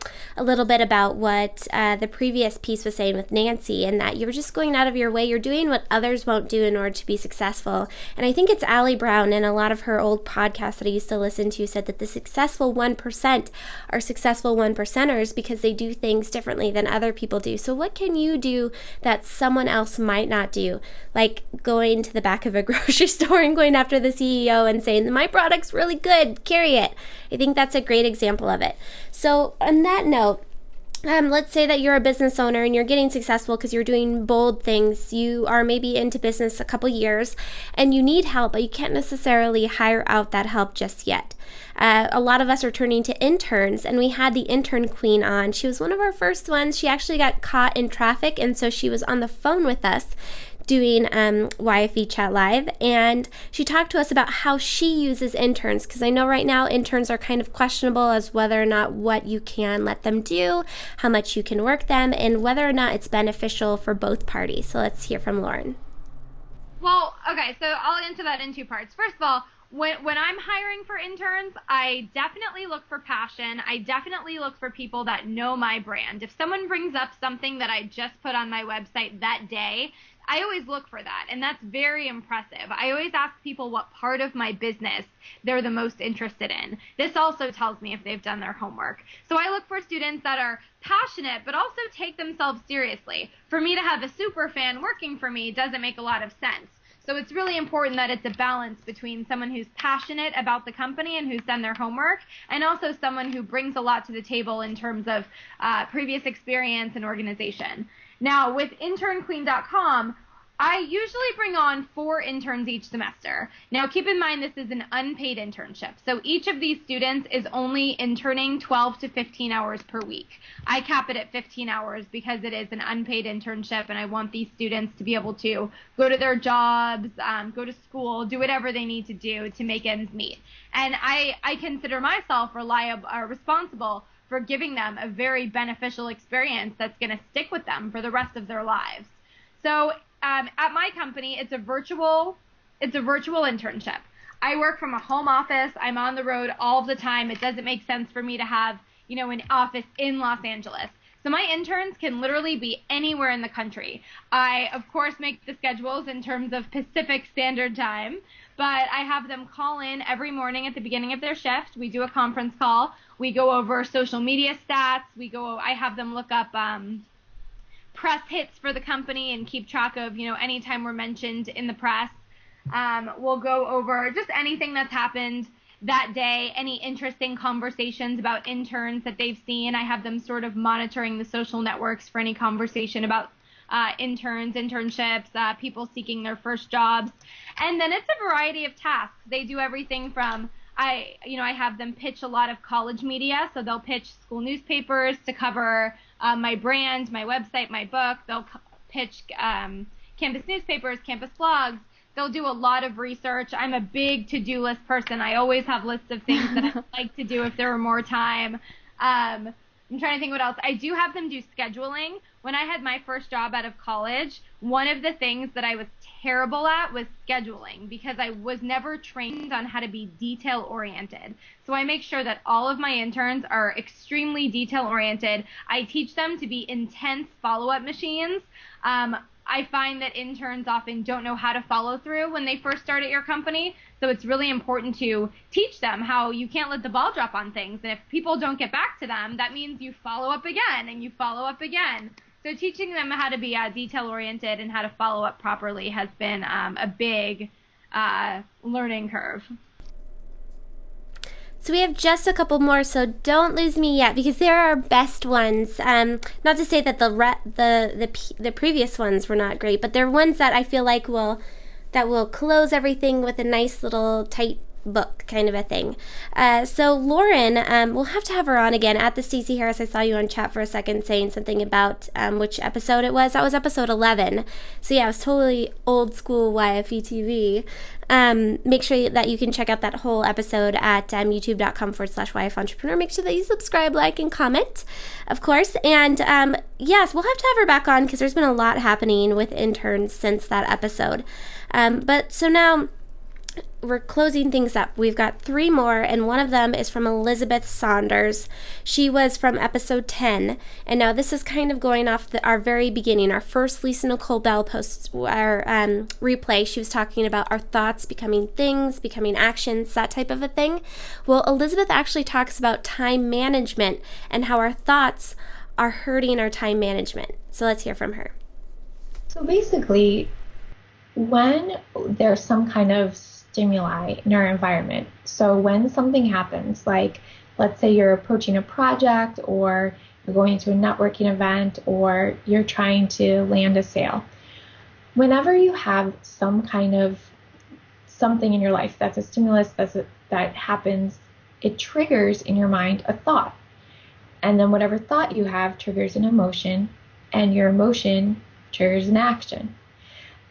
little bit about what the previous piece was saying with Nancy, and that you're just going out of your way. You're doing what others won't do in order to be successful. And I think it's Allie Brown in a lot of her old podcasts that I used to listen to said that the successful 1% are successful 1%ers because they do things differently than other people do. So what can you do that someone else might not do? Like going to the back of a grocery store and going after the CEO and saying, my product's really good, carry it. I think that's a great example of it. So on that note, let's say that you're a business owner and you're getting successful because you're doing bold things. You are maybe into business a couple years and you need help, but you can't necessarily hire out that help just yet. A lot of us are turning to interns, and we had the intern queen on. She was one of our first ones. She actually got caught in traffic, and so she was on the phone with us doing YFE Chat Live, and she talked to us about how she uses interns, because I know right now interns are kind of questionable as whether or not what you can let them do, how much you can work them, and whether or not it's beneficial for both parties. So let's hear from Lauren. Well, okay, so I'll answer that in two parts. First of all, when I'm hiring for interns, I definitely look for passion. I definitely look for people that know my brand. If someone brings up something that I just put on my website that day, I always look for that, and that's very impressive. I always ask people what part of my business they're the most interested in. This also tells me if they've done their homework. So I look for students that are passionate but also take themselves seriously. For me to have a super fan working for me doesn't make a lot of sense. So it's really important that it's a balance between someone who's passionate about the company and who's done their homework, and also someone who brings a lot to the table in terms of previous experience and organization. Now, with internqueen.com, I usually bring on 4 interns each semester. Now, keep in mind this is an unpaid internship. So each of these students is only interning 12 to 15 hours per week. I cap it at 15 hours because it is an unpaid internship, and I want these students to be able to go to their jobs, go to school, do whatever they need to do to make ends meet. And I consider myself responsible for giving them a very beneficial experience that's going to stick with them for the rest of their lives. So at my company, it's a virtual internship. I work from a home office. I'm on the road all the time. It doesn't make sense for me to have, an office in Los Angeles. So my interns can literally be anywhere in the country. I, of course, make the schedules in terms of Pacific Standard Time, but I have them call in every morning at the beginning of their shift. We do a conference call. We go over social media stats. I have them look up press hits for the company and keep track of, anytime we're mentioned in the press. We'll go over just anything that's happened that day, any interesting conversations about interns that they've seen. I have them sort of monitoring the social networks for any conversation about interns, internships, people seeking their first jobs. And then it's a variety of tasks. They do everything from I have them pitch a lot of college media, so they'll pitch school newspapers to cover my brand, my website, my book. They'll pitch campus newspapers, campus blogs. They'll do a lot of research. I'm a big to-do list person. I always have lists of things that I'd like to do if there were more time. I'm trying to think what else. I do have them do scheduling. When I had my first job out of college, one of the things that I was terrible at was scheduling because I was never trained on how to be detail-oriented. So I make sure that all of my interns are extremely detail-oriented. I teach them to be intense follow-up machines. I find that interns often don't know how to follow through when they first start at your company. So it's really important to teach them how you can't let the ball drop on things. And if people don't get back to them, that means you follow up again and you follow up again. So teaching them how to be detail-oriented and how to follow up properly has been a big learning curve. So we have just a couple more, so don't lose me yet, because they're our best ones. Not to say that the previous ones were not great, but they're ones that I feel like will close everything with a nice little tight book kind of a thing. So Lauren, we'll have to have her on again. At the Stacey Harris, I saw you on chat for a second saying something about which episode it was. That was episode 11. So yeah, it was totally old school YFE TV. Make sure that you can check out that whole episode at youtube.com/YF Entrepreneur. Make sure that you subscribe, like, and comment, of course. And yes, we'll have to have her back on because there's been a lot happening with interns since that episode. But so now we're closing things up. We've got 3 more, and one of them is from Elizabeth Saunders. She was from episode 10, and now this is kind of going off our very beginning, our first Lisa Nicole Bell post, our replay. She was talking about our thoughts becoming things, becoming actions, that type of a thing. Well, Elizabeth actually talks about time management and how our thoughts are hurting our time management. So let's hear from her. So basically, when there's some kind of stimuli in our environment, so when something happens, like let's say you're approaching a project, or you're going to a networking event, or you're trying to land a sale, whenever you have some kind of something in your life that's a stimulus that happens, it triggers in your mind a thought, and then whatever thought you have triggers an emotion, and your emotion triggers an action.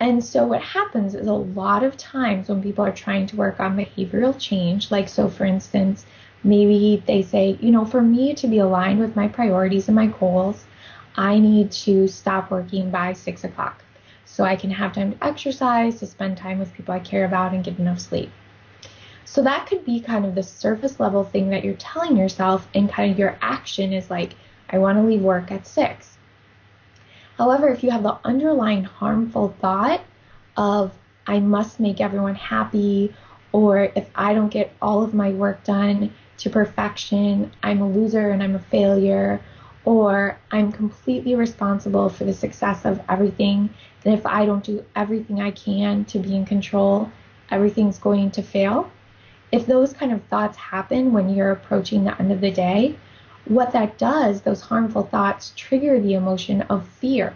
And so what happens is a lot of times when people are trying to work on behavioral change, like, so for instance, maybe they say, for me to be aligned with my priorities and my goals, I need to stop working by 6 o'clock so I can have time to exercise, to spend time with people I care about, and get enough sleep. So that could be kind of the surface level thing that you're telling yourself, and kind of your action is like, I want to leave work at 6. However, if you have the underlying harmful thought of, I must make everyone happy, or if I don't get all of my work done to perfection, I'm a loser and I'm a failure, or I'm completely responsible for the success of everything, and if I don't do everything I can to be in control, everything's going to fail. If those kind of thoughts happen when you're approaching the end of the day, what that does, those harmful thoughts trigger the emotion of fear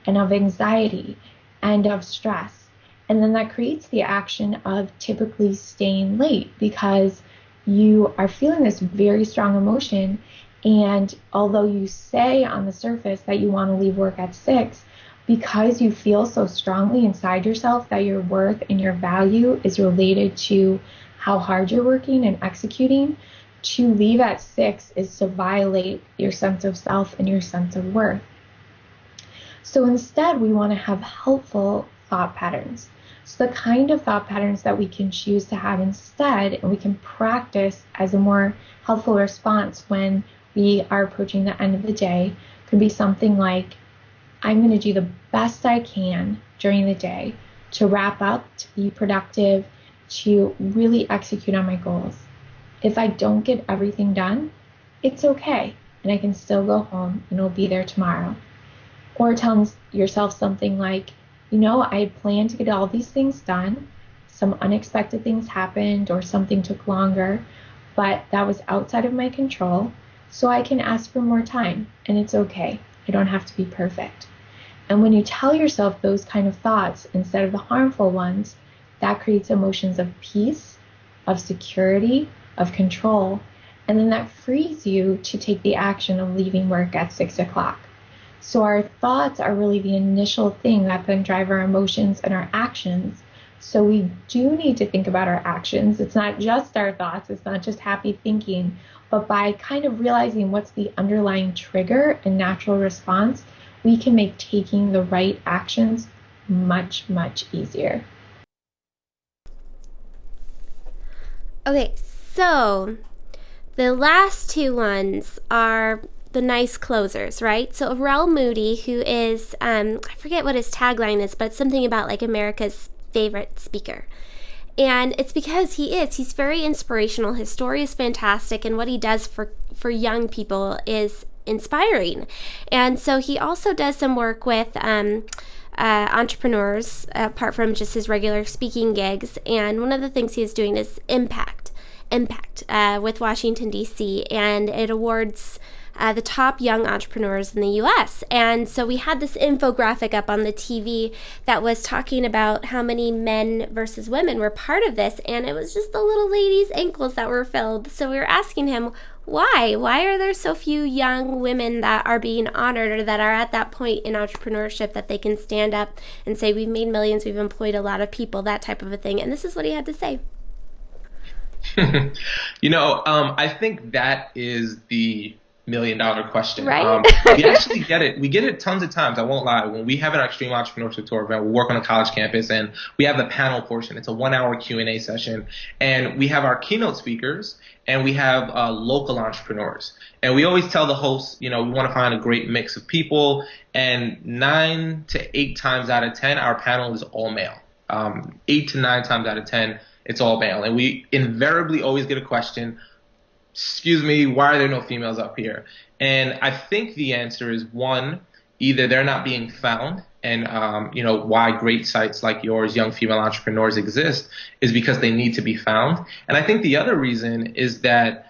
and of anxiety and of stress. And then that creates the action of typically staying late, because you are feeling this very strong emotion. And although you say on the surface that you want to leave work at 6, because you feel so strongly inside yourself that your worth and your value is related to how hard you're working and executing, to leave at 6 is to violate your sense of self and your sense of worth. So instead, we want to have helpful thought patterns. So the kind of thought patterns that we can choose to have instead, and we can practice as a more helpful response when we are approaching the end of the day, could be something like, I'm going to do the best I can during the day to wrap up, to be productive, to really execute on my goals. If I don't get everything done, it's okay, and I can still go home and it'll be there tomorrow. Or tell yourself something like, I had planned to get all these things done, some unexpected things happened, or something took longer, but that was outside of my control, so I can ask for more time, and it's okay. I don't have to be perfect. And when you tell yourself those kind of thoughts instead of the harmful ones, that creates emotions of peace, of security, of control, and then that frees you to take the action of leaving work at 6 o'clock. So our thoughts are really the initial thing that then drive our emotions and our actions. So we do need to think about our actions. It's not just our thoughts, it's not just happy thinking, but by kind of realizing what's the underlying trigger and natural response, we can make taking the right actions much, much easier. Okay, so the last 2 ones are the nice closers, right? So Arel Moody, who is, I forget what his tagline is, but something about like America's favorite speaker. And it's because he's very inspirational. His story is fantastic, and what he does for young people is inspiring. And so he also does some work with entrepreneurs, apart from just his regular speaking gigs. And one of the things he is doing is Impact with Washington, D.C., and it awards the top young entrepreneurs in the US. And so we had this infographic up on the TV that was talking about how many men versus women were part of this, and it was just the little lady's ankles that were filled. So we were asking him, why? Why are there so few young women that are being honored or that are at that point in entrepreneurship that they can stand up and say, we've made millions, we've employed a lot of people, that type of a thing? And this is what he had to say. I think that is the $1,000,000 question. Right? We actually get it. We get it tons of times. I won't lie. When we have an Extreme Entrepreneurship Tour event, we work on a college campus, and we have the panel portion. It's a 1-hour Q&A session, and we have our keynote speakers, and we have local entrepreneurs. And we always tell the hosts, we want to find a great mix of people, and 9 to 8 times out of 10, our panel is all male. 8 to 9 times out of 10, it's all male. And we invariably always get a question, excuse me, why are there no females up here? And I think the answer is, one, either they're not being found, and why great sites like yours, Young Female Entrepreneurs, exist is because they need to be found. And I think the other reason is that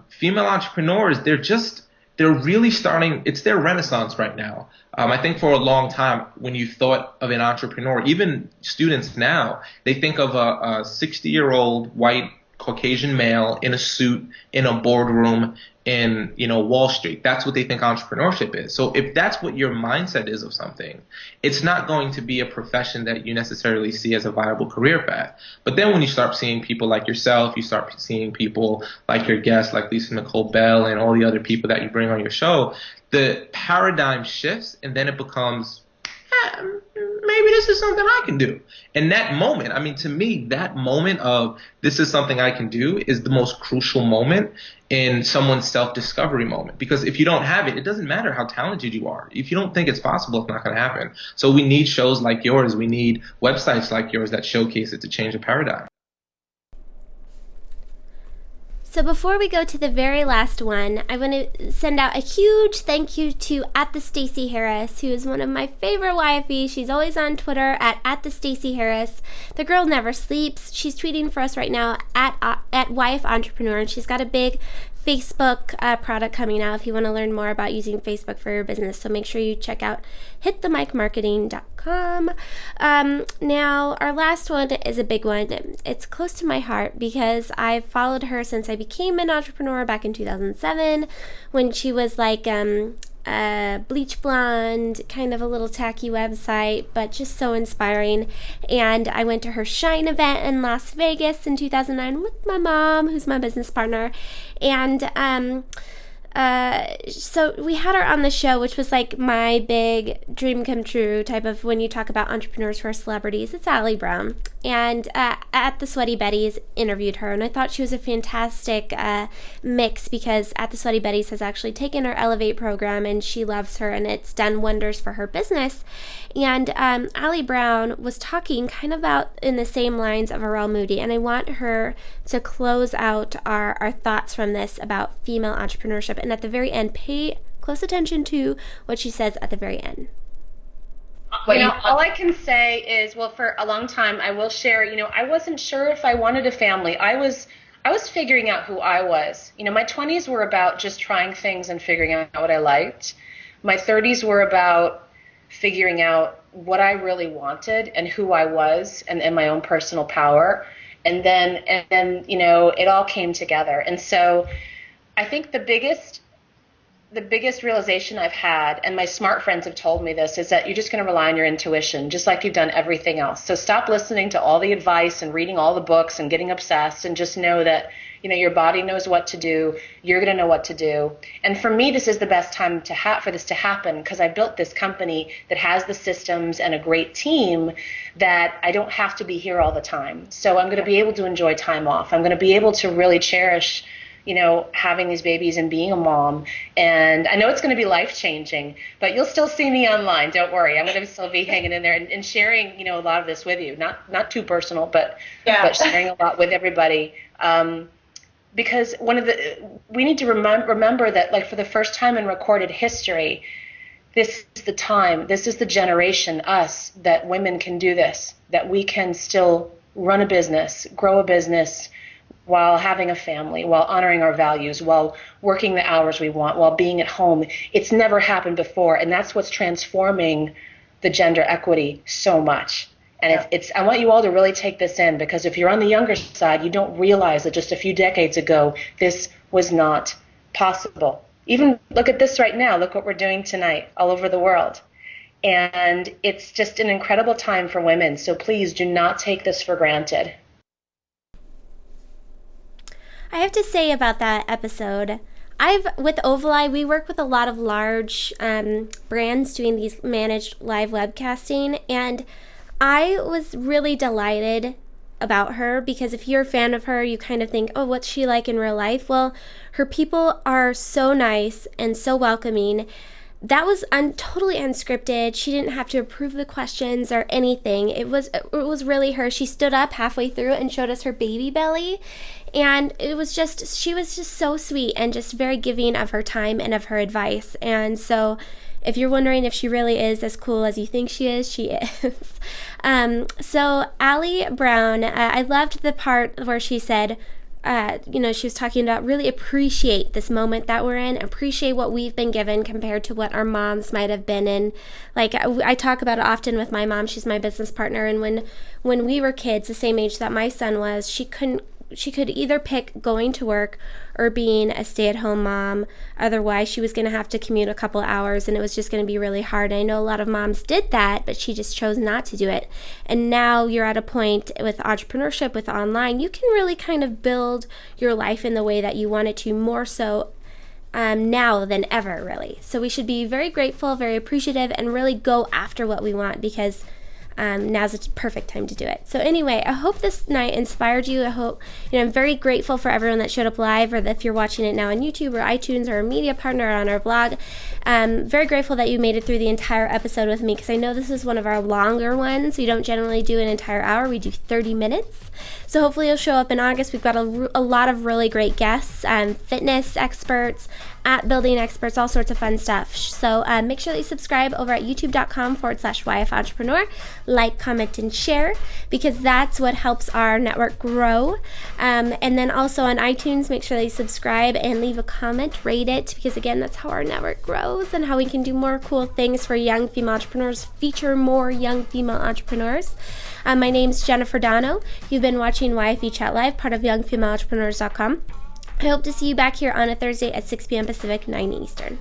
female entrepreneurs, they're really starting, it's their renaissance right now. I think for a long time, when you thought of an entrepreneur, even students now, they think of a 60-year-old white Caucasian male in a suit in a boardroom in Wall Street. That's what they think entrepreneurship is. So if that's what your mindset is of something, it's not going to be a profession that you necessarily see as a viable career path. But then when you start seeing people like yourself, you start seeing people like your guests, like Lisa Nicole Bell and all the other people that you bring on your show, the paradigm shifts, and then it becomes, maybe this is something I can do. And that moment, to me, that moment of this is something I can do is the most crucial moment in someone's self-discovery moment. Because if you don't have it, it doesn't matter how talented you are. If you don't think it's possible, it's not going to happen. So we need shows like yours. We need websites like yours that showcase it to change the paradigm. So before we go to the very last one, I want to send out a huge thank you to @the_Stacey_Harris, who is one of my favorite YFE. She's always on Twitter @the_Stacey_Harris. The girl never sleeps. She's tweeting for us right now at YF Entrepreneur, and she's got a big Facebook product coming out if you want to learn more about using Facebook for your business. So make sure you check out hitthemicmarketing.com. Now, our last one is a big one. It's close to my heart because I've followed her since I became an entrepreneur back in 2007 when she was like bleach blonde, kind of a little tacky website, but just so inspiring. And I went to her Shine event in Las Vegas in 2009 with my mom, who's my business partner. And so we had her on the show, which was like my big dream come true type of, when you talk about entrepreneurs who are celebrities, it's Allie Brown. And at the Sweaty Betties interviewed her, and I thought she was a fantastic mix, because at the Sweaty Betties has actually taken her Elevate program, and she loves her, and it's done wonders for her business. And Allie Brown was talking kind of about in the same lines of Arel Moody, and I want her to close out our thoughts from this about female entrepreneurship. And at the very end, pay close attention to what she says at the very end. All I can say is, well, for a long time, I will share, I wasn't sure if I wanted a family. I was figuring out who I was. My 20s were about just trying things and figuring out what I liked. My 30s were about figuring out what I really wanted and who I was, and my own personal power. And then, it all came together. And so I think the biggest realization I've had, and my smart friends have told me this, is that you're just going to rely on your intuition, just like you've done everything else. So stop listening to all the advice and reading all the books and getting obsessed, and just know that, your body knows what to do. You're going to know what to do. And for me, this is the best time for this to happen, because I built this company that has the systems and a great team that I don't have to be here all the time. So I'm going to be able to enjoy time off. I'm going to be able to really cherish having these babies and being a mom. And I know it's going to be life-changing, but you'll still see me online. Don't worry. I'm going to still be hanging in there and sharing, a lot of this with you. Not too personal, but sharing a lot with everybody. Because we need to remember that, like, for the first time in recorded history, this is the time, this is the generation, us, that women can do this, that we can still run a business, grow a business, while having a family, while honoring our values, while working the hours we want, while being at home. It's never happened before, and that's what's transforming the gender equity so much. And it's I want you all to really take this in, because if you're on the younger side, you don't realize that just a few decades ago, this was not possible. Even look at this right now. Look what we're doing tonight all over the world. And it's just an incredible time for women. So please do not take this for granted. I have to say about that episode, with Ovali, we work with a lot of large brands doing these managed live webcasting, and I was really delighted about her, because if you're a fan of her, you kind of think, oh, what's she like in real life? Well, her people are so nice and so welcoming. That was totally unscripted. She didn't have to approve the questions or anything. It was really her. She stood up halfway through and showed us her baby belly, and she was just so sweet and just very giving of her time and of her advice. And so if you're wondering if she really is as cool as you think she is, she is. So Allie Brown, I loved the part where she said, she was talking about really appreciate this moment that we're in, appreciate what we've been given compared to what our moms might have been in. Like I talk about it often with my mom. She's my business partner, and when we were kids, the same age that my son was, she could either pick going to work or being a stay-at-home mom. Otherwise, she was going to have to commute a couple hours, and it was just going to be really hard. I know a lot of moms did that, but she just chose not to do it. And now you're at a point with entrepreneurship, with online, you can really kind of build your life in the way that you want it to, more so now than ever, really. So we should be very grateful, very appreciative, and really go after what we want, because now's a perfect time to do it. So anyway, I hope this night inspired you. I hope, I'm very grateful for everyone that showed up live, or if you're watching it now on YouTube or iTunes or a media partner or on our blog. Very grateful that you made it through the entire episode with me, because I know this is one of our longer ones. We don't generally do an entire hour. We do 30 minutes. So hopefully you'll show up in August. We've got a lot of really great guests, fitness experts, app building experts, all sorts of fun stuff. So make sure that you subscribe over at youtube.com/YF Entrepreneur. Like, comment, and share, because that's what helps our network grow. And then also on iTunes, make sure that you subscribe and leave a comment, rate it, because again, that's how our network grows and how we can do more cool things for young female entrepreneurs, feature more young female entrepreneurs. My name's Jennifer Dono. You've been watching YFE Chat Live, part of youngfemaleentrepreneurs.com. I hope to see you back here on a Thursday at 6 p.m. Pacific, 9 Eastern.